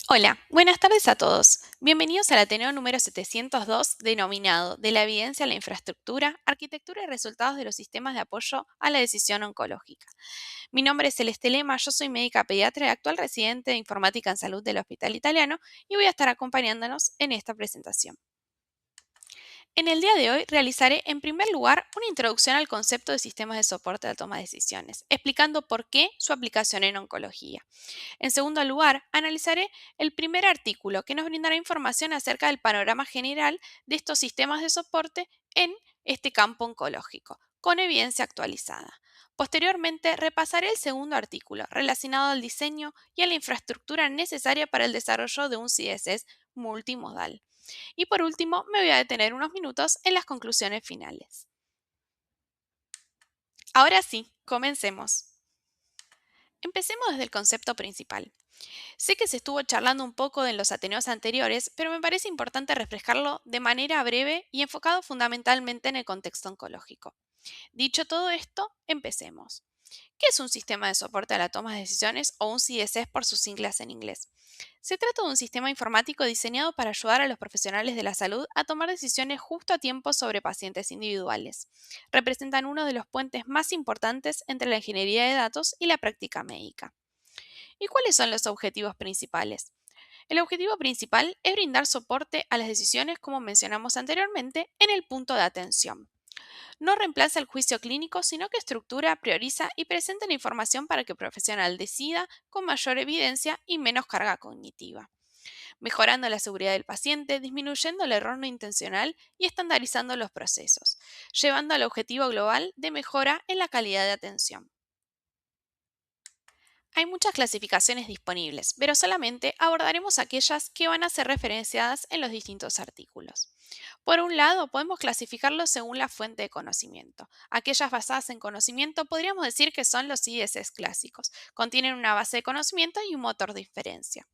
Hola, buenas tardes a todos. Bienvenidos al Ateneo número 702, denominado De la evidencia a la infraestructura, arquitectura y resultados de los sistemas de apoyo a la decisión oncológica. Mi nombre es Celeste Lema, yo soy médica pediatra y actual residente de informática en salud del Hospital Italiano y voy a estar acompañándonos en esta presentación. En el día de hoy realizaré en primer lugar una introducción al concepto de sistemas de soporte a la toma de decisiones, explicando por qué su aplicación en oncología. En segundo lugar, analizaré el primer artículo que nos brindará información acerca del panorama general de estos sistemas de soporte en este campo oncológico, con evidencia actualizada. Posteriormente, repasaré el segundo artículo relacionado al diseño y a la infraestructura necesaria para el desarrollo de un CSS multimodal. Y por último, me voy a detener unos minutos en las conclusiones finales. Ahora sí, comencemos. Empecemos desde el concepto principal. Sé que se estuvo charlando un poco en los Ateneos anteriores, pero me parece importante refrescarlo de manera breve y enfocado fundamentalmente en el contexto oncológico. Dicho todo esto, empecemos. ¿Qué es un sistema de soporte a la toma de decisiones o un CSS por sus siglas en inglés? Se trata de un sistema informático diseñado para ayudar a los profesionales de la salud a tomar decisiones justo a tiempo sobre pacientes individuales. Representan uno de los puentes más importantes entre la ingeniería de datos y la práctica médica. ¿Y cuáles son los objetivos principales? El objetivo principal es brindar soporte a las decisiones, como mencionamos anteriormente, en el punto de atención. No reemplaza el juicio clínico, sino que estructura, prioriza y presenta la información para que el profesional decida con mayor evidencia y menos carga cognitiva, mejorando la seguridad del paciente, disminuyendo el error no intencional y estandarizando los procesos, llevando al objetivo global de mejora en la calidad de atención. Hay muchas clasificaciones disponibles, pero solamente abordaremos aquellas que van a ser referenciadas en los distintos artículos. Por un lado, podemos clasificarlos según la fuente de conocimiento. Aquellas basadas en conocimiento podríamos decir que son los IDCs clásicos. Contienen una base de conocimiento y un motor de inferencia.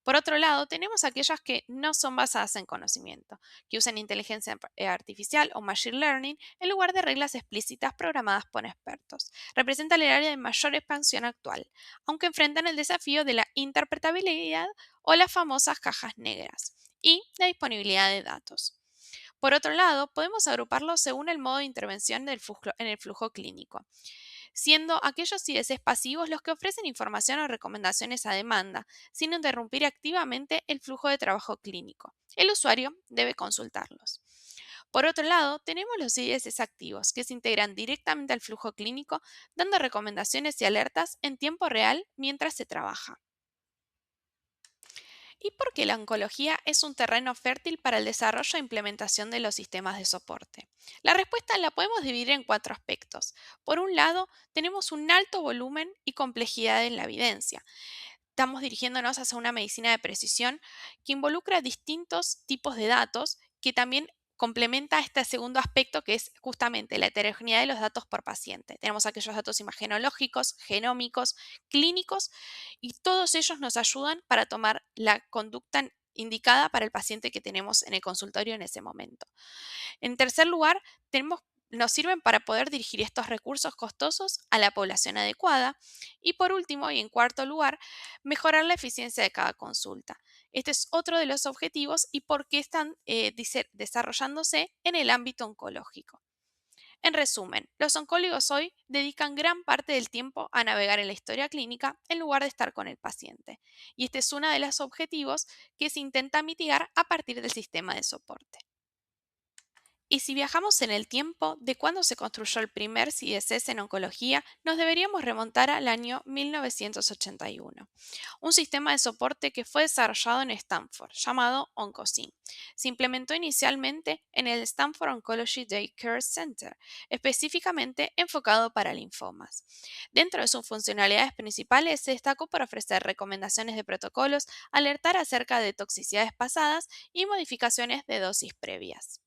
Por otro lado, tenemos aquellas que no son basadas en conocimiento, que usan inteligencia artificial o machine learning en lugar de reglas explícitas programadas por expertos. Representan el área de mayor expansión actual, aunque enfrentan el desafío de la interpretabilidad o las famosas cajas negras y la disponibilidad de datos. Por otro lado, podemos agruparlos según el modo de intervención en el flujo clínico, siendo aquellos IDCs pasivos los que ofrecen información o recomendaciones a demanda, sin interrumpir activamente el flujo de trabajo clínico. El usuario debe consultarlos. Por otro lado, tenemos los IDCs activos, que se integran directamente al flujo clínico, dando recomendaciones y alertas en tiempo real mientras se trabaja. ¿Y por qué la oncología es un terreno fértil para el desarrollo e implementación de los sistemas de soporte? La respuesta la podemos dividir en cuatro aspectos. Por un lado, tenemos un alto volumen y complejidad en la evidencia. Estamos dirigiéndonos hacia una medicina de precisión que involucra distintos tipos de datos que también complementa este segundo aspecto que es justamente la heterogeneidad de los datos por paciente. Tenemos aquellos datos imagenológicos, genómicos, clínicos y todos ellos nos ayudan para tomar la conducta indicada para el paciente que tenemos en el consultorio en ese momento. En tercer lugar, nos sirven para poder dirigir estos recursos costosos a la población adecuada. Y por último, y en cuarto lugar, mejorar la eficiencia de cada consulta. Este es otro de los objetivos y por qué están desarrollándose en el ámbito oncológico. En resumen, los oncólogos hoy dedican gran parte del tiempo a navegar en la historia clínica en lugar de estar con el paciente. Y este es uno de los objetivos que se intenta mitigar a partir del sistema de soporte. Y si viajamos en el tiempo de cuando se construyó el primer CSS en oncología, nos deberíamos remontar al año 1981. Un sistema de soporte que fue desarrollado en Stanford, llamado OncoSync. Se implementó inicialmente en el Stanford Oncology Day Care Center, específicamente enfocado para linfomas. Dentro de sus funcionalidades principales se destacó por ofrecer recomendaciones de protocolos, alertar acerca de toxicidades pasadas y modificaciones de dosis previas.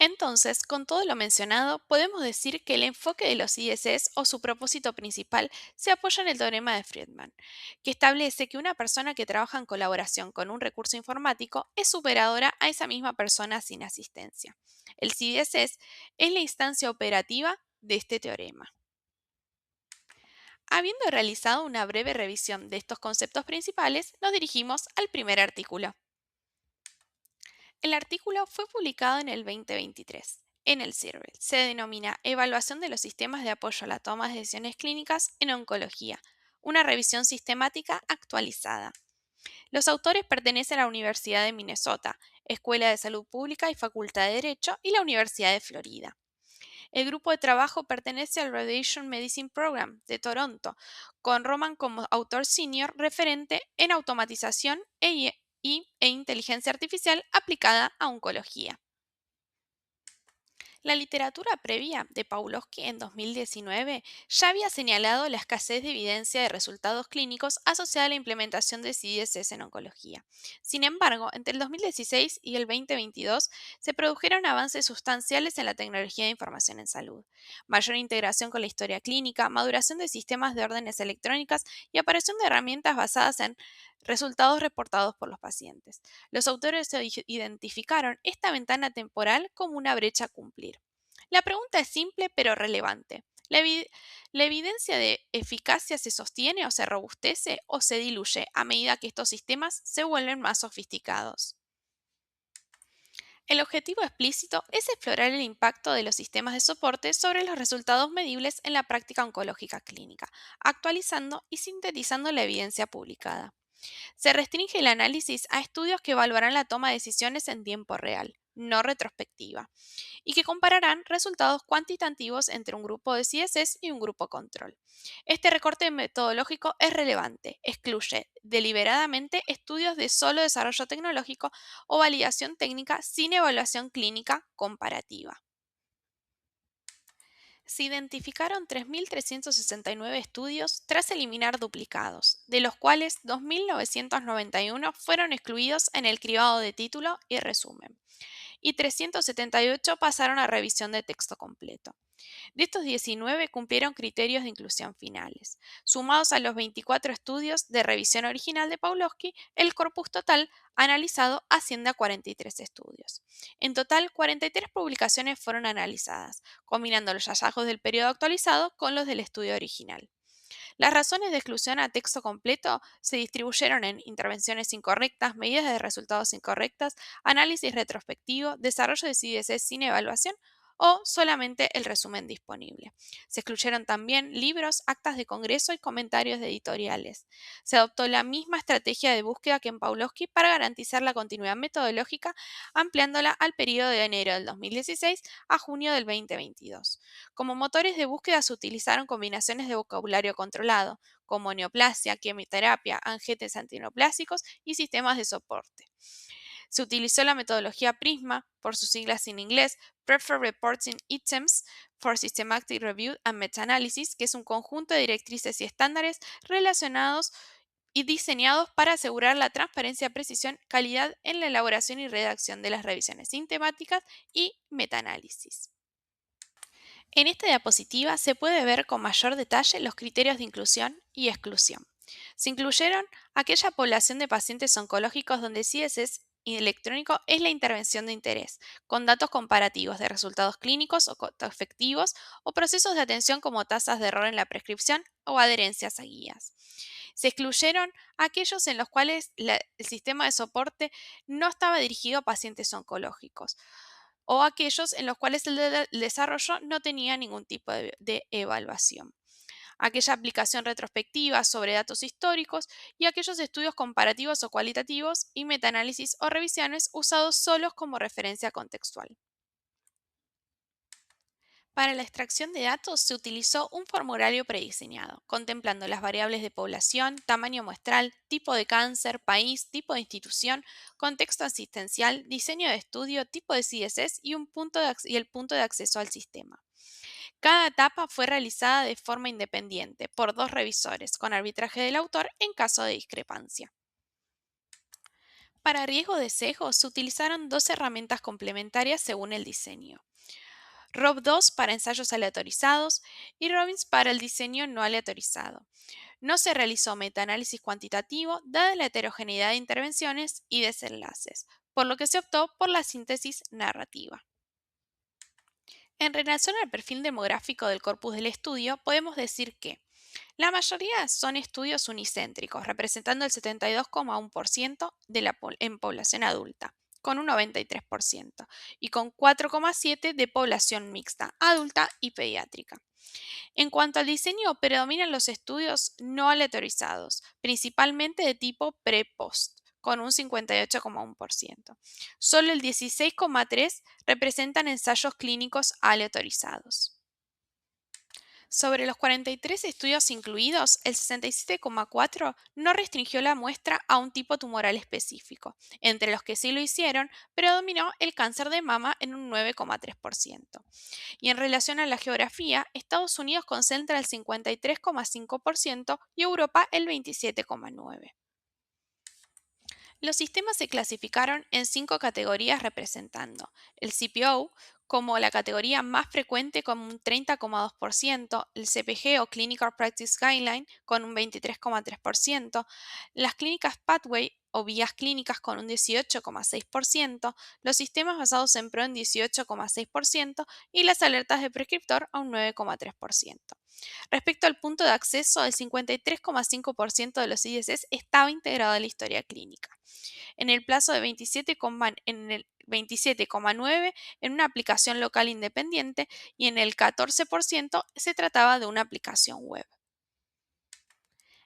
Entonces, con todo lo mencionado, podemos decir que el enfoque de los ISS o su propósito principal se apoya en el teorema de Friedman, que establece que una persona que trabaja en colaboración con un recurso informático es superadora a esa misma persona sin asistencia. El CDSS es la instancia operativa de este teorema. Habiendo realizado una breve revisión de estos conceptos principales, nos dirigimos al primer artículo. El artículo fue publicado en el 2023 en el CIRBEL. Se denomina Evaluación de los sistemas de apoyo a la toma de decisiones clínicas en oncología, una revisión sistemática actualizada. Los autores pertenecen a la Universidad de Minnesota, Escuela de Salud Pública y Facultad de Derecho y la Universidad de Florida. El grupo de trabajo pertenece al Radiation Medicine Program de Toronto, con Roman como autor senior referente en automatización e inteligencia artificial aplicada a oncología. La literatura previa de Pawlowski en 2019 ya había señalado la escasez de evidencia de resultados clínicos asociada a la implementación de CDSS en oncología. Sin embargo, entre el 2016 y el 2022 se produjeron avances sustanciales en la tecnología de información en salud, mayor integración con la historia clínica, maduración de sistemas de órdenes electrónicas y aparición de herramientas basadas en resultados reportados por los pacientes. Los autores identificaron esta ventana temporal como una brecha a cumplir. La pregunta es simple pero relevante. ¿La evidencia de eficacia se sostiene o se robustece o se diluye a medida que estos sistemas se vuelven más sofisticados? El objetivo explícito es explorar el impacto de los sistemas de soporte sobre los resultados medibles en la práctica oncológica clínica, actualizando y sintetizando la evidencia publicada. Se restringe el análisis a estudios que evaluarán la toma de decisiones en tiempo real, no retrospectiva, y que compararán resultados cuantitativos entre un grupo de CSS y un grupo control. Este recorte metodológico es relevante, excluye deliberadamente estudios de solo desarrollo tecnológico o validación técnica sin evaluación clínica comparativa. Se identificaron 3.369 estudios tras eliminar duplicados, de los cuales 2.991 fueron excluidos en el cribado de título y resumen, y 378 pasaron a revisión de texto completo. De estos 19 cumplieron criterios de inclusión finales. Sumados a los 24 estudios de revisión original de Pawlowski, el corpus total analizado asciende a 43 estudios. En total, 43 publicaciones fueron analizadas, combinando los hallazgos del periodo actualizado con los del estudio original. Las razones de exclusión a texto completo se distribuyeron en intervenciones incorrectas, medidas de resultados incorrectas, análisis retrospectivo, desarrollo de CDC sin evaluación o solamente el resumen disponible. Se excluyeron también libros, actas de congreso y comentarios de editoriales. Se adoptó la misma estrategia de búsqueda que en Pawlowski para garantizar la continuidad metodológica, ampliándola al periodo de enero del 2016 a junio del 2022. Como motores de búsqueda se utilizaron combinaciones de vocabulario controlado, como neoplasia, quimioterapia, angetes antineoplásicos y sistemas de soporte. Se utilizó la metodología PRISMA, por sus siglas en inglés, Preferred Reporting Items for Systematic Review and Meta-Analysis, que es un conjunto de directrices y estándares relacionados y diseñados para asegurar la transparencia, precisión, calidad en la elaboración y redacción de las revisiones sistemáticas y metaanálisis. En esta diapositiva se puede ver con mayor detalle los criterios de inclusión y exclusión. Se incluyeron aquella población de pacientes oncológicos donde CSS electrónico es la intervención de interés, con datos comparativos de resultados clínicos o efectivos o procesos de atención como tasas de error en la prescripción o adherencias a guías. Se excluyeron aquellos en los cuales el sistema de soporte no estaba dirigido a pacientes oncológicos o aquellos en los cuales el desarrollo no tenía ningún tipo de evaluación. Aquella aplicación retrospectiva sobre datos históricos y aquellos estudios comparativos o cualitativos y metaanálisis o revisiones usados solos como referencia contextual. Para la extracción de datos se utilizó un formulario prediseñado, contemplando las variables de población, tamaño muestral, tipo de cáncer, país, tipo de institución, contexto asistencial, diseño de estudio, tipo de CSS y el punto de acceso al sistema. Cada etapa fue realizada de forma independiente por dos revisores, con arbitraje del autor en caso de discrepancia. Para riesgo de sesgo se utilizaron dos herramientas complementarias según el diseño. ROB2 para ensayos aleatorizados y Robbins para el diseño no aleatorizado. No se realizó metaanálisis cuantitativo dada la heterogeneidad de intervenciones y desenlaces, por lo que se optó por la síntesis narrativa. En relación al perfil demográfico del corpus del estudio, podemos decir que La mayoría son estudios unicéntricos, representando el 72,1% en población adulta, con un 93%, y con 4,7% de población mixta, adulta y pediátrica. En cuanto al diseño, predominan los estudios no aleatorizados, principalmente de tipo pre-post, con un 58,1%. Solo el 16,3% representan ensayos clínicos aleatorizados. Sobre los 43 estudios incluidos, el 67,4% no restringió la muestra a un tipo tumoral específico. Entre los que sí lo hicieron, predominó el cáncer de mama en un 9,3%. Y en relación a la geografía, Estados Unidos concentra el 53,5% y Europa el 27,9%. Los sistemas se clasificaron en 5 categorías representando el CPO como la categoría más frecuente con un 30,2%, el CPG o Clinical Practice Guideline con un 23,3%, las clínicas Pathway o vías clínicas con un 18,6%, los sistemas basados en PRO en 18,6% y las alertas de prescriptor a un 9,3%. Respecto al punto de acceso, el 53,5% de los IDCs estaba integrado en la historia clínica. En el plazo de 27,9% en una aplicación local independiente y en el 14% se trataba de una aplicación web.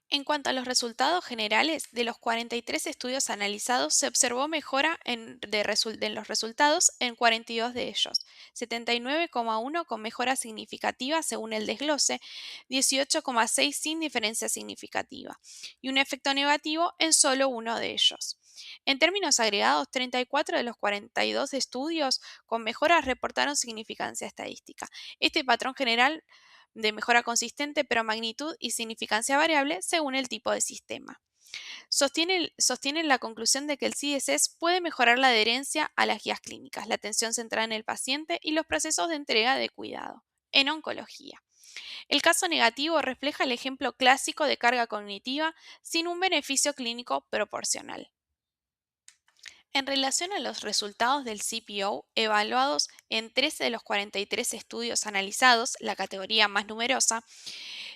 En cuanto a los resultados generales, de los 43 estudios analizados, se observó mejora en los resultados en 42 de ellos, 79,1 con mejora significativa según el desglose, 18,6 sin diferencia significativa y un efecto negativo en solo uno de ellos. En términos agregados, 34 de los 42 estudios con mejoras reportaron significancia estadística. Este patrón general de mejora consistente, pero magnitud y significancia variable según el tipo de sistema. Sostienen la conclusión de que el CSS puede mejorar la adherencia a las guías clínicas, la atención centrada en el paciente y los procesos de entrega de cuidado. En oncología. El caso negativo refleja el ejemplo clásico de carga cognitiva sin un beneficio clínico proporcional. En relación a los resultados del CPO, evaluados en 13 de los 43 estudios analizados, la categoría más numerosa,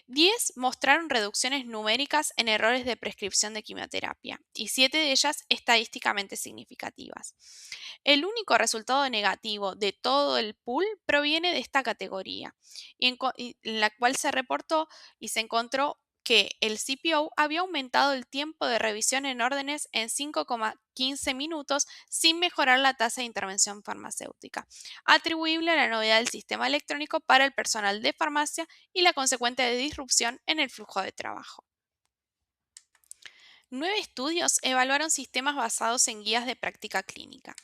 10 mostraron reducciones numéricas en errores de prescripción de quimioterapia y 7 de ellas estadísticamente significativas. El único resultado negativo de todo el pool proviene de esta categoría, en la cual se reportó y se encontró que el CPO había aumentado el tiempo de revisión en órdenes en 5,15 minutos sin mejorar la tasa de intervención farmacéutica, atribuible a la novedad del sistema electrónico para el personal de farmacia y la consecuente disrupción en el flujo de trabajo. 9 estudios evaluaron sistemas basados en guías de práctica clínica.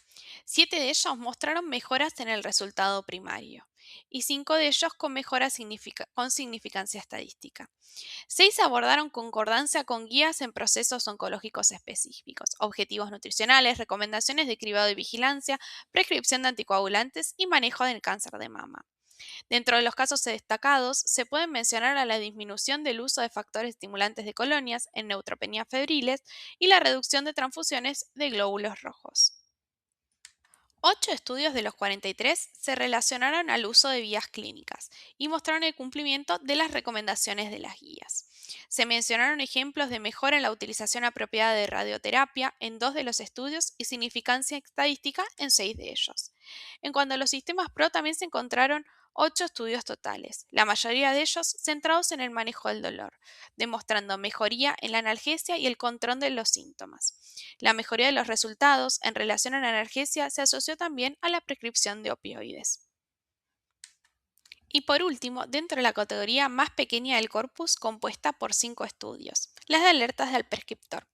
7 de ellos mostraron mejoras en el resultado primario y 5 de ellos con mejoras con significancia estadística. 6 abordaron concordancia con guías en procesos oncológicos específicos, objetivos nutricionales, recomendaciones de cribado y vigilancia, prescripción de anticoagulantes y manejo del cáncer de mama. Dentro de los casos destacados, se pueden mencionar a la disminución del uso de factores estimulantes de colonias en neutropenias febriles y la reducción de transfusiones de glóbulos rojos. 8 estudios de los 43 se relacionaron al uso de vías clínicas y mostraron el cumplimiento de las recomendaciones de las guías. Se mencionaron ejemplos de mejora en la utilización apropiada de radioterapia en 2 de los estudios y significancia estadística en 6 de ellos. En cuanto a los sistemas PRO, también se encontraron 8 estudios totales, la mayoría de ellos centrados en el manejo del dolor, demostrando mejoría en la analgesia y el control de los síntomas. La mejoría de los resultados en relación a la analgesia se asoció también a la prescripción de opioides. Y por último, dentro de la categoría más pequeña del corpus, compuesta por 5 estudios, las de alertas del prescriptor.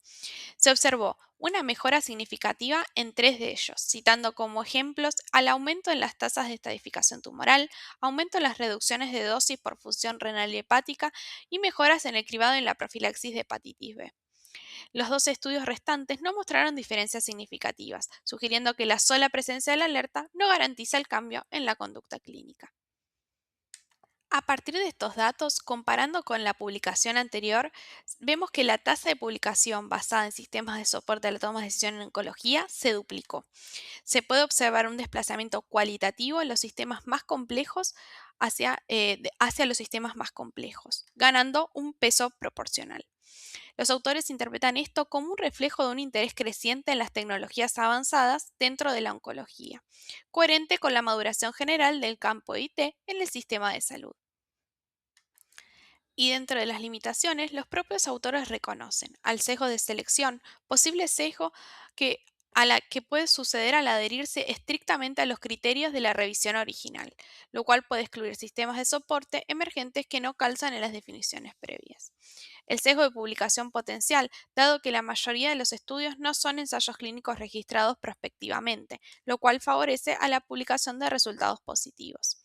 Se observó una mejora significativa en 3 de ellos, citando como ejemplos al aumento en las tasas de estadificación tumoral, aumento en las reducciones de dosis por función renal y hepática y mejoras en el cribado en la profilaxis de hepatitis B. Los 2 estudios restantes no mostraron diferencias significativas, sugiriendo que la sola presencia de la alerta no garantiza el cambio en la conducta clínica. A partir de estos datos, comparando con la publicación anterior, vemos que la tasa de publicación basada en sistemas de soporte a la toma de decisión en oncología se duplicó. Se puede observar un desplazamiento cualitativo en los sistemas más complejos hacia los sistemas más complejos, ganando un peso proporcional. Los autores interpretan esto como un reflejo de un interés creciente en las tecnologías avanzadas dentro de la oncología, coherente con la maduración general del campo IT en el sistema de salud. Y dentro de las limitaciones, los propios autores reconocen al sesgo de selección, posible sesgo que, a la que puede suceder al adherirse estrictamente a los criterios de la revisión original, lo cual puede excluir sistemas de soporte emergentes que no calzan en las definiciones previas. El sesgo de publicación potencial, dado que la mayoría de los estudios no son ensayos clínicos registrados prospectivamente, lo cual favorece a la publicación de resultados positivos.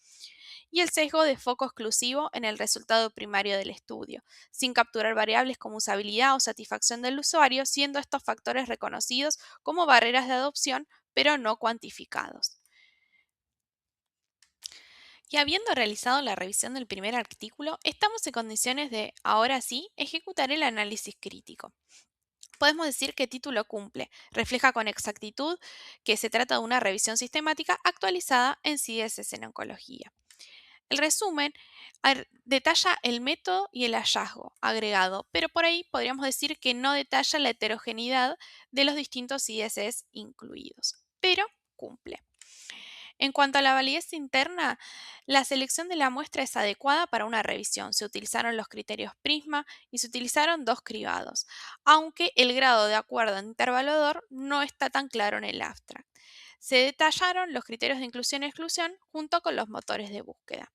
Y el sesgo de foco exclusivo en el resultado primario del estudio, sin capturar variables como usabilidad o satisfacción del usuario, siendo estos factores reconocidos como barreras de adopción, pero no cuantificados. Y habiendo realizado la revisión del primer artículo, estamos en condiciones de, ahora sí, ejecutar el análisis crítico. Podemos decir que título cumple, refleja con exactitud que se trata de una revisión sistemática actualizada en CSS en oncología. El resumen detalla el método y el hallazgo agregado, pero por ahí podríamos decir que no detalla la heterogeneidad de los distintos ISS incluidos, pero cumple. En cuanto a la validez interna, la selección de la muestra es adecuada para una revisión. Se utilizaron los criterios Prisma y se utilizaron dos cribados, aunque el grado de acuerdo en intervalador no está tan claro en el abstract. Se detallaron los criterios de inclusión y exclusión junto con los motores de búsqueda.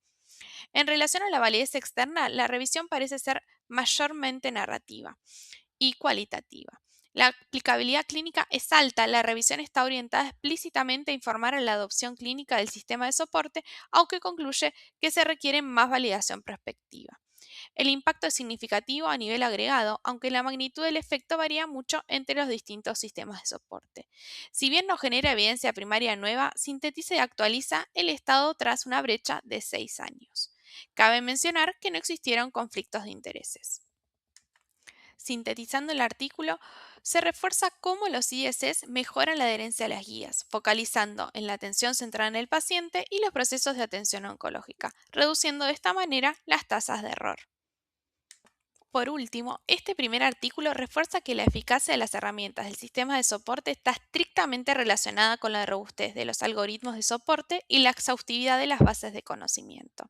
En relación a la validez externa, la revisión parece ser mayormente narrativa y cualitativa. La aplicabilidad clínica es alta, la revisión está orientada explícitamente a informar a la adopción clínica del sistema de soporte, aunque concluye que se requiere más validación prospectiva. El impacto es significativo a nivel agregado, aunque la magnitud del efecto varía mucho entre los distintos sistemas de soporte. Si bien no genera evidencia primaria nueva, sintetiza y actualiza el estado tras una brecha de 6 años. Cabe mencionar que no existieron conflictos de intereses. Sintetizando el artículo, se refuerza cómo los ISS mejoran la adherencia a las guías, focalizando en la atención centrada en el paciente y los procesos de atención oncológica, reduciendo de esta manera las tasas de error. Por último, este primer artículo refuerza que la eficacia de las herramientas del sistema de soporte está estrictamente relacionada con la robustez de los algoritmos de soporte y la exhaustividad de las bases de conocimiento.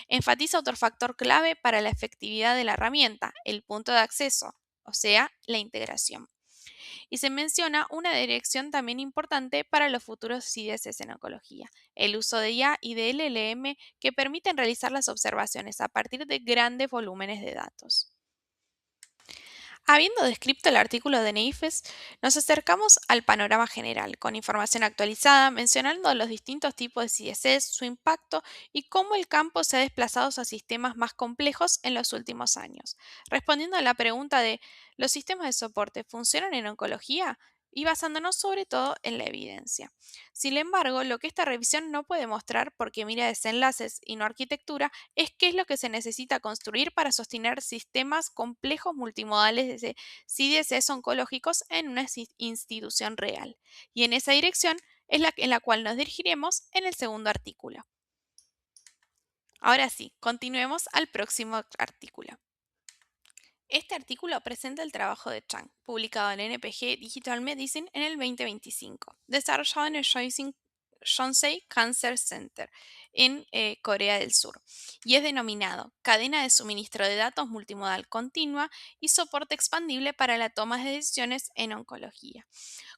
Enfatiza otro factor clave para la efectividad de la herramienta, el punto de acceso, o sea, la integración. Y se menciona una dirección también importante para los futuros CDS en oncología, el uso de IA y de LLM que permiten realizar las observaciones a partir de grandes volúmenes de datos. Habiendo descrito el artículo de Neifes, nos acercamos al panorama general, con información actualizada, mencionando los distintos tipos de CSS, su impacto y cómo el campo se ha desplazado a sistemas más complejos en los últimos años. Respondiendo a la pregunta de ¿los sistemas de soporte funcionan en oncología? Y basándonos sobre todo en la evidencia. Sin embargo, lo que esta revisión no puede mostrar, porque mira desenlaces y no arquitectura, es qué es lo que se necesita construir para sostener sistemas complejos multimodales de CDS oncológicos en una institución real. Y en esa dirección es en la cual nos dirigiremos en el segundo artículo. Ahora sí, continuemos al próximo artículo. Este artículo presenta el trabajo de Chang, publicado en NPG Digital Medicine en el 2025, desarrollado en el Yonsei Cancer Center en Corea del Sur, y es denominado Cadena de suministro de datos multimodal continua y soporte expandible para la toma de decisiones en oncología.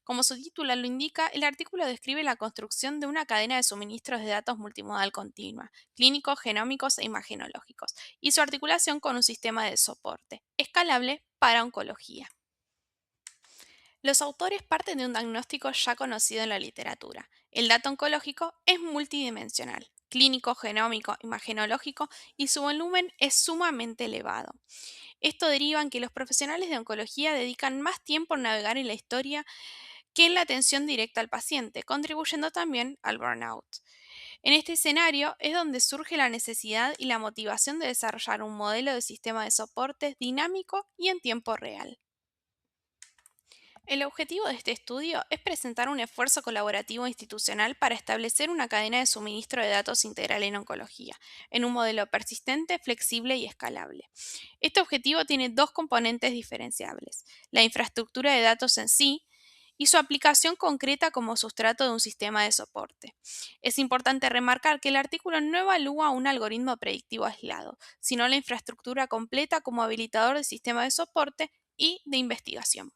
Como su título lo indica, el artículo describe la construcción de una cadena de suministros de datos multimodal continua, clínicos, genómicos e imagenológicos, y su articulación con un sistema de soporte, escalable para oncología. Los autores parten de un diagnóstico ya conocido en la literatura. El dato oncológico es multidimensional, clínico, genómico, imagenológico, y su volumen es sumamente elevado. Esto deriva en que los profesionales de oncología dedican más tiempo en navegar en la historia que en la atención directa al paciente, contribuyendo también al burnout. En este escenario es donde surge la necesidad y la motivación de desarrollar un modelo de sistema de soportes dinámico y en tiempo real. El objetivo de este estudio es presentar un esfuerzo colaborativo institucional para establecer una cadena de suministro de datos integral en oncología, en un modelo persistente, flexible y escalable. Este objetivo tiene dos componentes diferenciables: la infraestructura de datos en sí y su aplicación concreta como sustrato de un sistema de soporte. Es importante remarcar que el artículo no evalúa un algoritmo predictivo aislado, sino la infraestructura completa como habilitador de sistema de soporte y de investigación.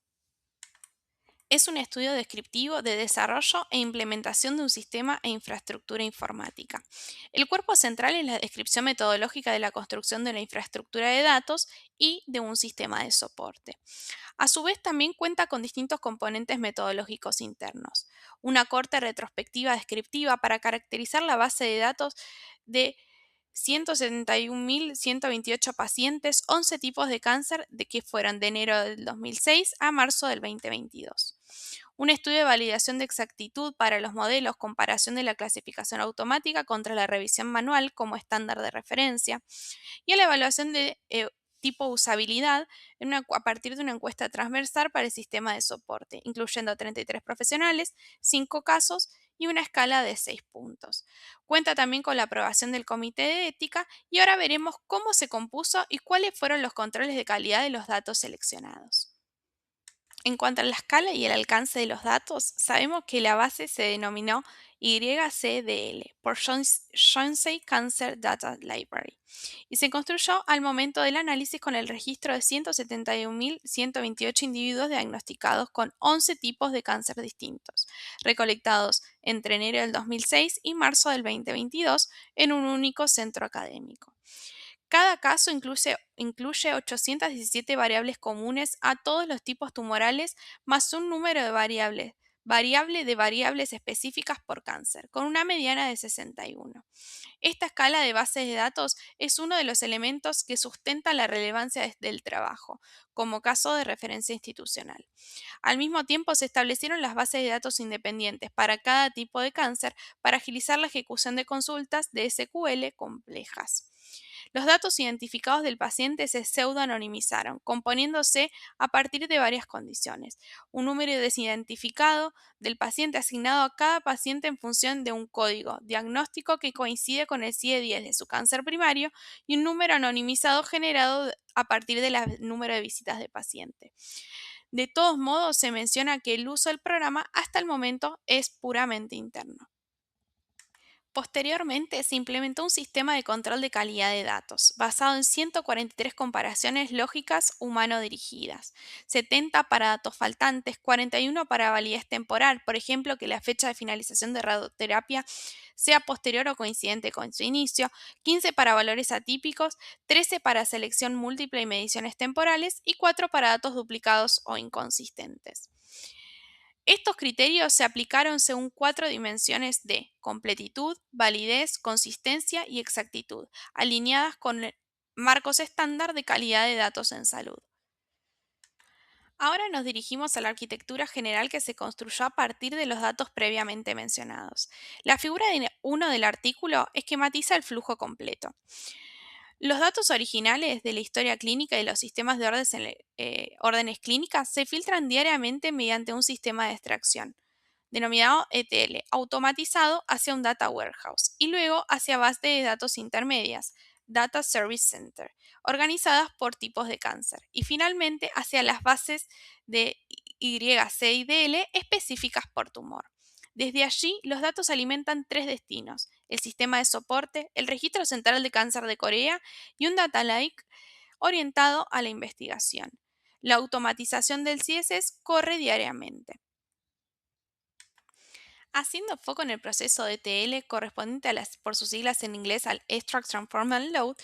Es un estudio descriptivo de desarrollo e implementación de un sistema e infraestructura informática. El cuerpo central es la descripción metodológica de la construcción de la infraestructura de datos y de un sistema de soporte. A su vez, también cuenta con distintos componentes metodológicos internos. Una corte retrospectiva descriptiva para caracterizar la base de datos de 171.128 pacientes, 11 tipos de cáncer de que fueron de enero del 2006 a marzo del 2022. Un estudio de validación de exactitud para los modelos, comparación de la clasificación automática contra la revisión manual como estándar de referencia, y a la evaluación de tipo usabilidad a partir de una encuesta transversal para el sistema de soporte, incluyendo a 33 profesionales, 5 casos y una escala de 6 puntos. Cuenta también con la aprobación del Comité de Ética y ahora veremos cómo se compuso y cuáles fueron los controles de calidad de los datos seleccionados. En cuanto a la escala y el alcance de los datos, sabemos que la base se denominó YCDL por Jonesy Cancer Data Library y se construyó al momento del análisis con el registro de 171.128 individuos diagnosticados con 11 tipos de cáncer distintos, recolectados entre enero del 2006 y marzo del 2022 en un único centro académico. Cada caso incluye 817 variables comunes a todos los tipos tumorales, más un número de variable de variables específicas por cáncer, con una mediana de 61. Esta escala de bases de datos es uno de los elementos que sustenta la relevancia del trabajo, como caso de referencia institucional. Al mismo tiempo, se establecieron las bases de datos independientes para cada tipo de cáncer para agilizar la ejecución de consultas de SQL complejas. Los datos identificados del paciente se pseudoanonimizaron, componiéndose a partir de varias condiciones. Un número desidentificado del paciente asignado a cada paciente en función de un código diagnóstico que coincide con el CIE-10 de su cáncer primario y un número anonimizado generado a partir del número de visitas de paciente. De todos modos, se menciona que el uso del programa hasta el momento es puramente interno. Posteriormente, se implementó un sistema de control de calidad de datos, basado en 143 comparaciones lógicas humano-dirigidas, 70 para datos faltantes, 41 para validez temporal, por ejemplo, que la fecha de finalización de radioterapia sea posterior o coincidente con su inicio, 15 para valores atípicos, 13 para selección múltiple y mediciones temporales y 4 para datos duplicados o inconsistentes. Estos criterios se aplicaron según 4 dimensiones de completitud, validez, consistencia y exactitud, alineadas con marcos estándar de calidad de datos en salud. Ahora nos dirigimos a la arquitectura general que se construyó a partir de los datos previamente mencionados. La figura 1 del artículo esquematiza el flujo completo. Los datos originales de la historia clínica y los sistemas de órdenes clínicas se filtran diariamente mediante un sistema de extracción, denominado ETL, automatizado hacia un data warehouse y luego hacia bases de datos intermedias, Data Service Center, organizadas por tipos de cáncer, y finalmente hacia las bases de YCIDL específicas por tumor. Desde allí, los datos alimentan 3 destinos: el sistema de soporte, el registro central de cáncer de Corea y un data lake orientado a la investigación. La automatización del CSS corre diariamente. Haciendo foco en el proceso de ETL correspondiente por sus siglas en inglés al Extract, Transform and Load,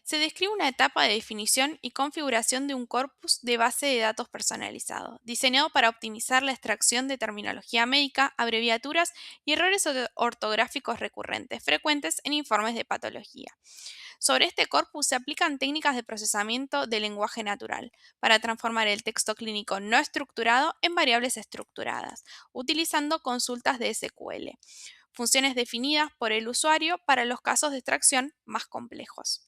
se describe una etapa de definición y configuración de un corpus de base de datos personalizado, diseñado para optimizar la extracción de terminología médica, abreviaturas y errores ortográficos recurrentes, frecuentes en informes de patología. Sobre este corpus se aplican técnicas de procesamiento de lenguaje natural para transformar el texto clínico no estructurado en variables estructuradas, utilizando consultas de SQL. funciones definidas por el usuario para los casos de extracción más complejos.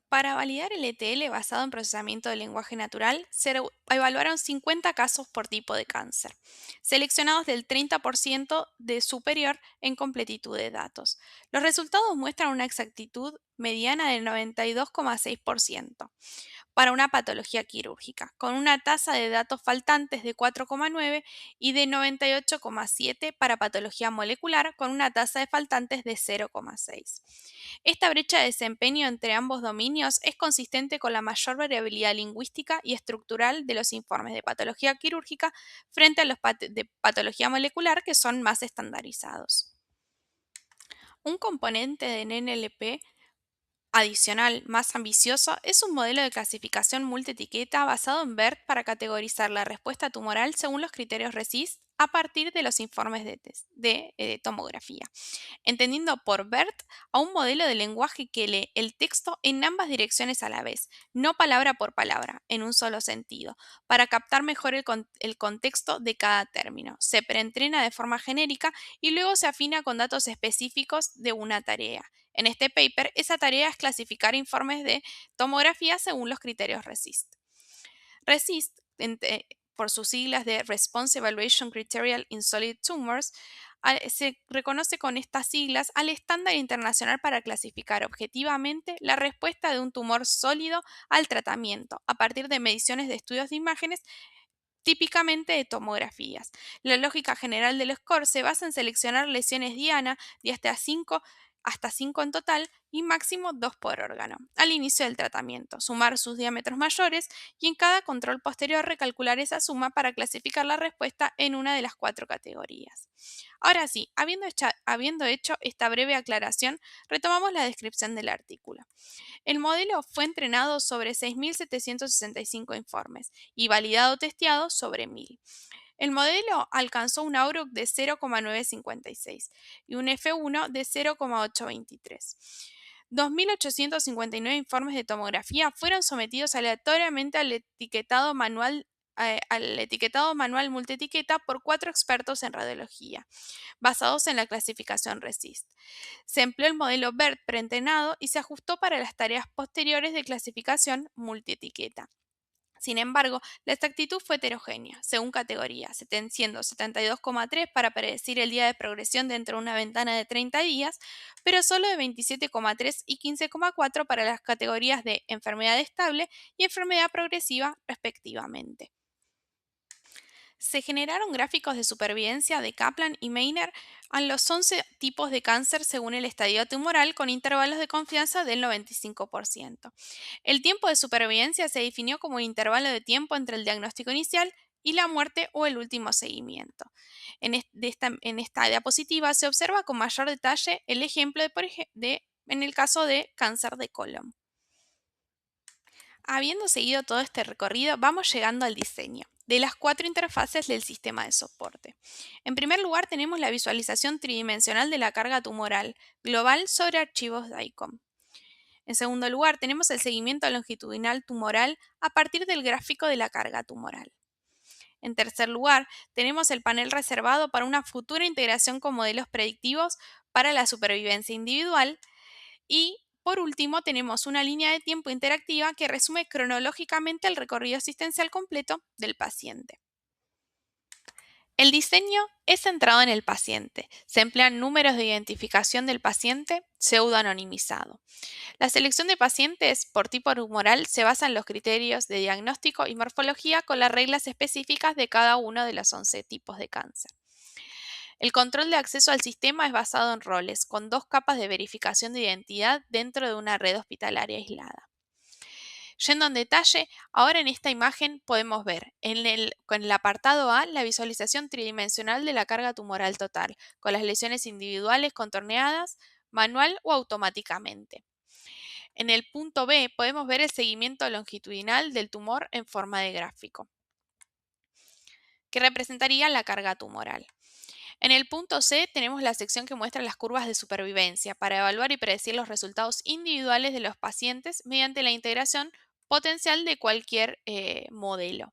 Para validar el ETL basado en procesamiento de lenguaje natural, evaluaron 50 casos por tipo de cáncer, seleccionados del 30% de superior en completitud de datos. Los resultados muestran una exactitud mediana del 92,6% para una patología quirúrgica, con una tasa de datos faltantes de 4,9 y de 98,7 para patología molecular, con una tasa de faltantes de 0,6. Esta brecha de desempeño entre ambos dominios es consistente con la mayor variabilidad lingüística y estructural de los informes de patología quirúrgica frente a los de patología molecular, que son más estandarizados. Un componente de NLP adicional más ambicioso es un modelo de clasificación multietiqueta basado en BERT para categorizar la respuesta tumoral según los criterios RECIST a partir de los informes de tomografía, entendiendo por BERT a un modelo de lenguaje que lee el texto en ambas direcciones a la vez, no palabra por palabra, en un solo sentido, para captar mejor el contexto de cada término. Se preentrena de forma genérica y luego se afina con datos específicos de una tarea. En este paper, esa tarea es clasificar informes de tomografía según los criterios RECIST. RECIST, por sus siglas de Response Evaluation Criteria in Solid Tumors, se reconoce con estas siglas al estándar internacional para clasificar objetivamente la respuesta de un tumor sólido al tratamiento a partir de mediciones de estudios de imágenes, típicamente de tomografías. La lógica general del score se basa en seleccionar lesiones diana de hasta 5 en total y máximo 2 por órgano, al inicio del tratamiento, sumar sus diámetros mayores y en cada control posterior recalcular esa suma para clasificar la respuesta en una de las 4 categorías. Ahora sí, habiendo hecho esta breve aclaración, retomamos la descripción del artículo. El modelo fue entrenado sobre 6.765 informes y validado testeado sobre 1.000. El modelo alcanzó un AURUC de 0,956 y un F1 de 0,823. 2.859 informes de tomografía fueron sometidos aleatoriamente al etiquetado manual multietiqueta por 4 expertos en radiología, basados en la clasificación RECIST. Se empleó el modelo BERT preentrenado y se ajustó para las tareas posteriores de clasificación multietiqueta. Sin embargo, la exactitud fue heterogénea, según categoría, siendo 72,3 para predecir el día de progresión dentro de una ventana de 30 días, pero solo de 27,3 y 15,4 para las categorías de enfermedad estable y enfermedad progresiva, respectivamente. Se generaron gráficos de supervivencia de Kaplan y Meiner a los 11 tipos de cáncer según el estadio tumoral con intervalos de confianza del 95%. El tiempo de supervivencia se definió como un intervalo de tiempo entre el diagnóstico inicial y la muerte o el último seguimiento. En esta diapositiva se observa con mayor detalle el ejemplo en el caso de cáncer de colon. Habiendo seguido todo este recorrido, vamos llegando al diseño de las 4 interfaces del sistema de soporte. En primer lugar, tenemos la visualización tridimensional de la carga tumoral global sobre archivos DICOM. En segundo lugar, tenemos el seguimiento longitudinal tumoral a partir del gráfico de la carga tumoral. En tercer lugar, tenemos el panel reservado para una futura integración con modelos predictivos para la supervivencia individual. Y por último, tenemos una línea de tiempo interactiva que resume cronológicamente el recorrido asistencial completo del paciente. El diseño es centrado en el paciente. Se emplean números de identificación del paciente pseudo-anonimizado. La selección de pacientes por tipo tumoral se basa en los criterios de diagnóstico y morfología con las reglas específicas de cada uno de los 11 tipos de cáncer. El control de acceso al sistema es basado en roles, con 2 capas de verificación de identidad dentro de una red hospitalaria aislada. Yendo en detalle, ahora en esta imagen podemos ver con el apartado A la visualización tridimensional de la carga tumoral total, con las lesiones individuales contorneadas, manual o automáticamente. En el punto B podemos ver el seguimiento longitudinal del tumor en forma de gráfico, que representaría la carga tumoral. En el punto C tenemos la sección que muestra las curvas de supervivencia para evaluar y predecir los resultados individuales de los pacientes mediante la integración potencial de cualquier modelo.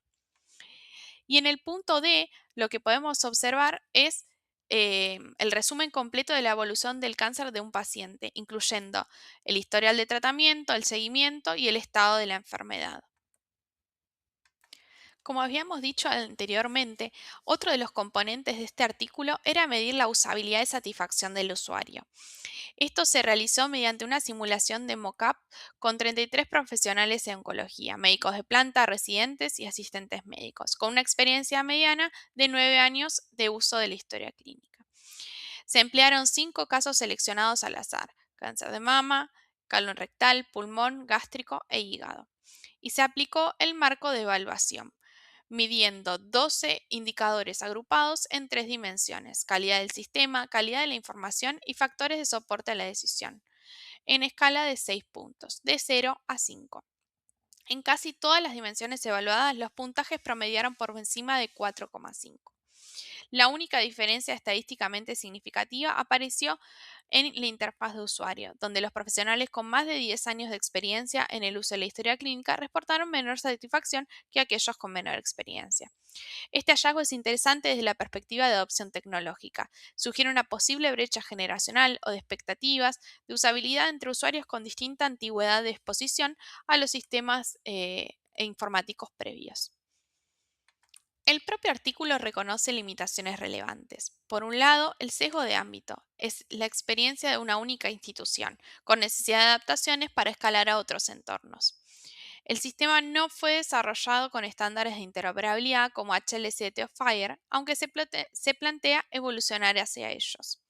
Y en el punto D lo que podemos observar es el resumen completo de la evolución del cáncer de un paciente, incluyendo el historial de tratamiento, el seguimiento y el estado de la enfermedad. Como habíamos dicho anteriormente, otro de los componentes de este artículo era medir la usabilidad y satisfacción del usuario. Esto se realizó mediante una simulación de mock-up con 33 profesionales en oncología, médicos de planta, residentes y asistentes médicos, con una experiencia mediana de 9 años de uso de la historia clínica. Se emplearon 5 casos seleccionados al azar: cáncer de mama, colon rectal, pulmón, gástrico e hígado. Y se aplicó el marco de evaluación, midiendo 12 indicadores agrupados en 3 dimensiones: calidad del sistema, calidad de la información y factores de soporte a la decisión, en escala de 6 puntos, de 0 a 5. En casi todas las dimensiones evaluadas, los puntajes promediaron por encima de 4,5. La única diferencia estadísticamente significativa apareció en la interfaz de usuario, donde los profesionales con más de 10 años de experiencia en el uso de la historia clínica reportaron menor satisfacción que aquellos con menor experiencia. Este hallazgo es interesante desde la perspectiva de adopción tecnológica. Sugiere una posible brecha generacional o de expectativas de usabilidad entre usuarios con distinta antigüedad de exposición a los sistemas informáticos previos. El propio artículo reconoce limitaciones relevantes. Por un lado, el sesgo de ámbito es la experiencia de una única institución, con necesidad de adaptaciones para escalar a otros entornos. El sistema no fue desarrollado con estándares de interoperabilidad como HLCT o FHIR, aunque se plantea evolucionar hacia ellos.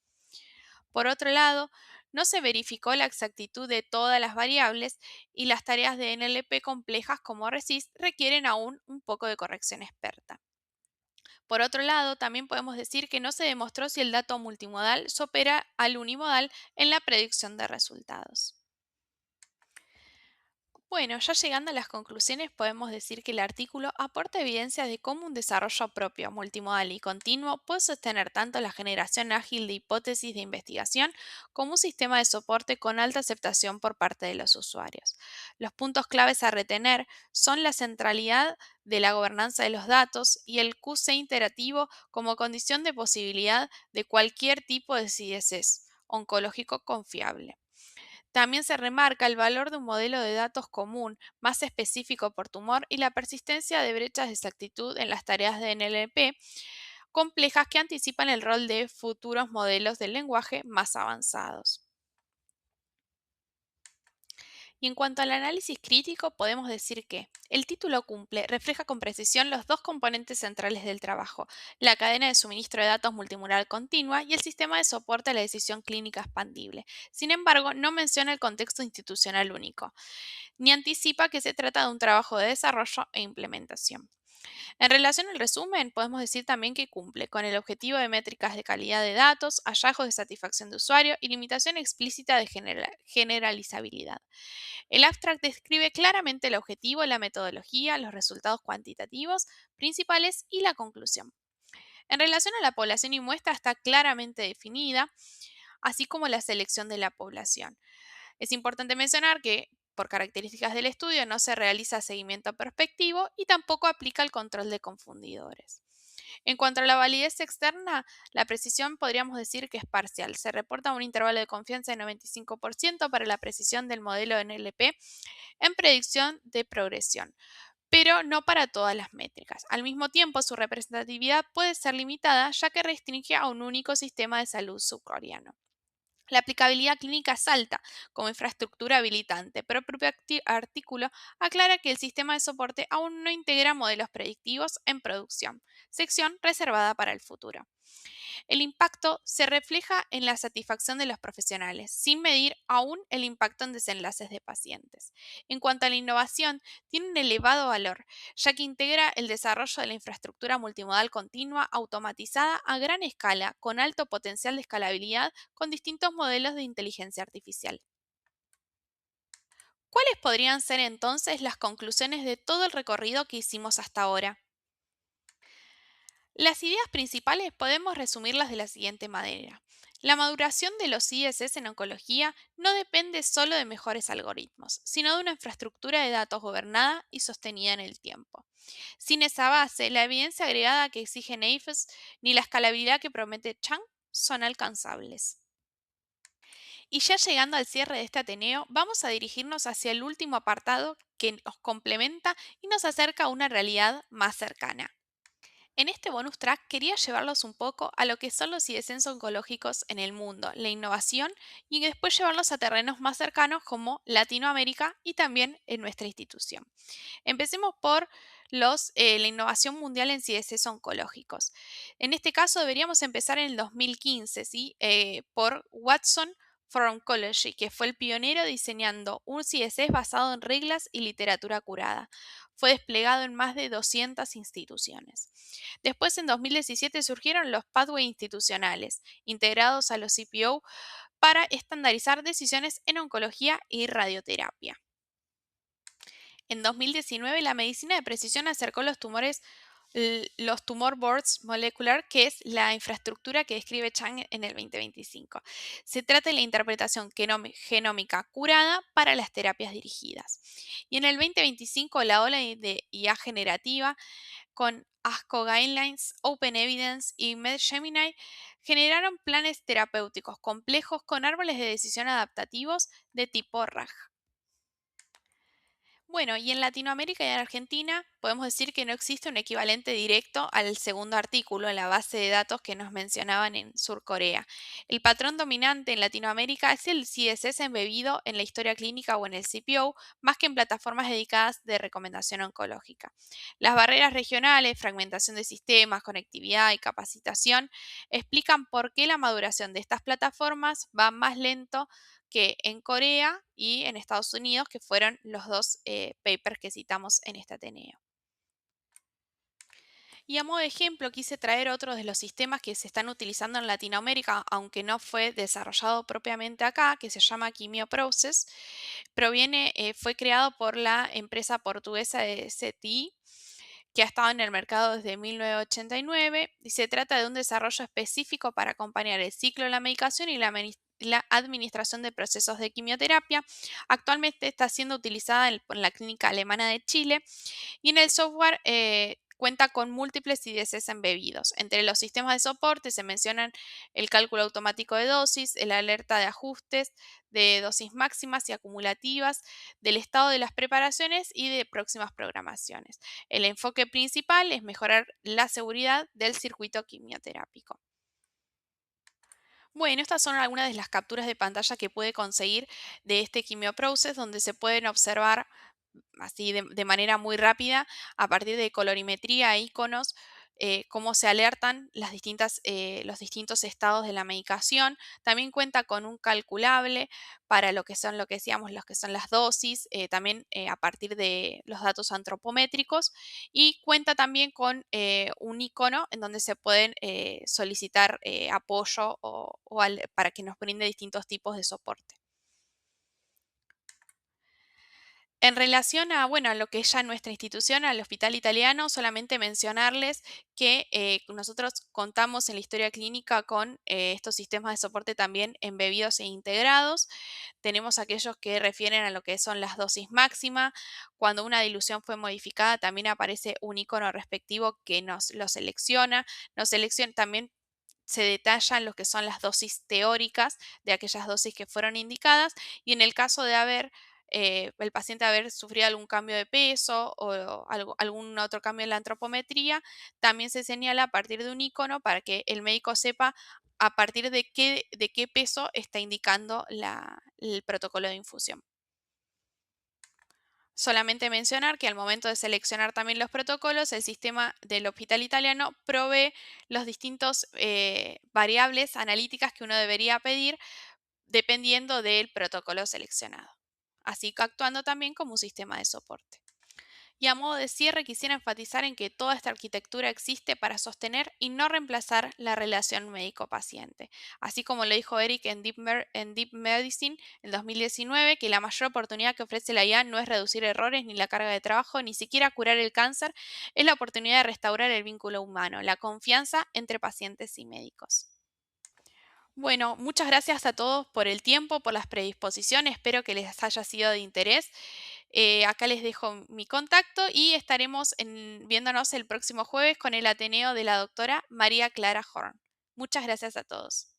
Por otro lado, no se verificó la exactitud de todas las variables y las tareas de NLP complejas como RECIST requieren aún un poco de corrección experta. Por otro lado, también podemos decir que no se demostró si el dato multimodal supera al unimodal en la predicción de resultados. Bueno, ya llegando a las conclusiones, podemos decir que el artículo aporta evidencias de cómo un desarrollo propio, multimodal y continuo puede sostener tanto la generación ágil de hipótesis de investigación como un sistema de soporte con alta aceptación por parte de los usuarios. Los puntos claves a retener son la centralidad de la gobernanza de los datos y el QC interactivo como condición de posibilidad de cualquier tipo de CSS oncológico confiable. También se remarca el valor de un modelo de datos común, más específico por tumor, y la persistencia de brechas de exactitud en las tareas de NLP complejas que anticipan el rol de futuros modelos del lenguaje más avanzados. Y en cuanto al análisis crítico, podemos decir que el título refleja con precisión los dos componentes centrales del trabajo: la cadena de suministro de datos multimodal continua y el sistema de soporte a la decisión clínica expandible. Sin embargo, no menciona el contexto institucional único, ni anticipa que se trata de un trabajo de desarrollo e implementación. En relación al resumen, podemos decir también que cumple con el objetivo de métricas de calidad de datos, hallazgos de satisfacción de usuario y limitación explícita de generalizabilidad. El abstract describe claramente el objetivo, la metodología, los resultados cuantitativos principales y la conclusión. En relación a la población y muestra, está claramente definida, así como la selección de la población. Es importante mencionar que, por características del estudio, no se realiza seguimiento prospectivo y tampoco aplica el control de confundidores. En cuanto a la validez externa, la precisión podríamos decir que es parcial. Se reporta un intervalo de confianza de 95% para la precisión del modelo NLP en predicción de progresión, pero no para todas las métricas. Al mismo tiempo, su representatividad puede ser limitada, ya que restringe a un único sistema de salud subcoreano. La aplicabilidad clínica es alta como infraestructura habilitante, pero el propio artículo aclara que el sistema de soporte aún no integra modelos predictivos en producción, sección reservada para el futuro. El impacto se refleja en la satisfacción de los profesionales, sin medir aún el impacto en desenlaces de pacientes. En cuanto a la innovación, tiene un elevado valor, ya que integra el desarrollo de la infraestructura multimodal continua automatizada a gran escala, con alto potencial de escalabilidad con distintos modelos de inteligencia artificial. ¿Cuáles podrían ser entonces las conclusiones de todo el recorrido que hicimos hasta ahora? Las ideas principales podemos resumirlas de la siguiente manera. La maduración de los ISS en oncología no depende solo de mejores algoritmos, sino de una infraestructura de datos gobernada y sostenida en el tiempo. Sin esa base, la evidencia agregada que exige NAFES ni la escalabilidad que promete Chang son alcanzables. Y ya llegando al cierre de este Ateneo, vamos a dirigirnos hacia el último apartado que nos complementa y nos acerca a una realidad más cercana. En este bonus track quería llevarlos un poco a lo que son los IDCs oncológicos en el mundo, la innovación y después llevarlos a terrenos más cercanos como Latinoamérica y también en nuestra institución. Empecemos por la innovación mundial en CDCs oncológicos. En este caso deberíamos empezar en el 2015, ¿sí? Por Watson for Oncology, que fue el pionero diseñando un CDC basado en reglas y literatura curada. Fue desplegado en más de 200 instituciones. Después, en 2017, surgieron los pathways institucionales, integrados a los CPO para estandarizar decisiones en oncología y radioterapia. En 2019, la medicina de precisión acercó los tumor boards molecular, que es la infraestructura que describe Chang en el 2025. Se trata de la interpretación genómica curada para las terapias dirigidas. Y en el 2025, la ola de IA generativa con ASCO Guidelines, Open Evidence y MedGemini generaron planes terapéuticos complejos con árboles de decisión adaptativos de tipo RAG. Bueno, y en Latinoamérica y en Argentina podemos decir que no existe un equivalente directo al segundo artículo en la base de datos que nos mencionaban en Surcorea. El patrón dominante en Latinoamérica es el CSS embebido en la historia clínica o en el CPO, más que en plataformas dedicadas de recomendación oncológica. Las barreras regionales, fragmentación de sistemas, conectividad y capacitación explican por qué la maduración de estas plataformas va más lento que en Corea y en Estados Unidos, que fueron los dos papers que citamos en este Ateneo. Y a modo de ejemplo, quise traer otro de los sistemas que se están utilizando en Latinoamérica, aunque no fue desarrollado propiamente acá, que se llama QimioProcess. Fue creado por la empresa portuguesa de CTI, que ha estado en el mercado desde 1989 y se trata de un desarrollo específico para acompañar el ciclo de la medicación y la administración de procesos de quimioterapia. Actualmente está siendo utilizada en la clínica alemana de Chile y en el software cuenta con múltiples IDCs embebidos. Entre los sistemas de soporte se mencionan el cálculo automático de dosis, el alerta de ajustes de dosis máximas y acumulativas, del estado de las preparaciones y de próximas programaciones. El enfoque principal es mejorar la seguridad del circuito quimioterápico. Bueno, estas son algunas de las capturas de pantalla que puede conseguir de este QimioProcess, donde se pueden observar así de manera muy rápida, a partir de colorimetría e iconos, cómo se alertan los distintos estados de la medicación. También cuenta con un calculable para lo que decíamos, los que son las dosis, también a partir de los datos antropométricos, y cuenta también con un icono en donde se pueden solicitar apoyo para que nos brinde distintos tipos de soporte. En relación a, bueno, a lo que es ya nuestra institución, al Hospital Italiano, solamente mencionarles que nosotros contamos en la historia clínica con estos sistemas de soporte también embebidos e integrados. Tenemos aquellos que refieren a lo que son las dosis máxima. Cuando una dilución fue modificada, también aparece un icono respectivo que nos lo selecciona. También se detallan lo que son las dosis teóricas de aquellas dosis que fueron indicadas y en el caso de el paciente haber sufrido algún cambio de peso o algún otro cambio en la antropometría, también se señala a partir de un icono para que el médico sepa a partir de qué peso está indicando el protocolo de infusión. Solamente mencionar que al momento de seleccionar también los protocolos, el sistema del Hospital Italiano provee los distintos variables analíticas que uno debería pedir dependiendo del protocolo seleccionado, así que actuando también como un sistema de soporte. Y a modo de cierre, quisiera enfatizar en que toda esta arquitectura existe para sostener y no reemplazar la relación médico-paciente. Así como lo dijo Eric en Deep Medicine en 2019, que la mayor oportunidad que ofrece la IA no es reducir errores ni la carga de trabajo, ni siquiera curar el cáncer, es la oportunidad de restaurar el vínculo humano, la confianza entre pacientes y médicos. Bueno, muchas gracias a todos por el tiempo, por las predisposiciones. Espero que les haya sido de interés. Acá les dejo mi contacto y estaremos viéndonos el próximo jueves con el Ateneo de la doctora María Clara Horn. Muchas gracias a todos.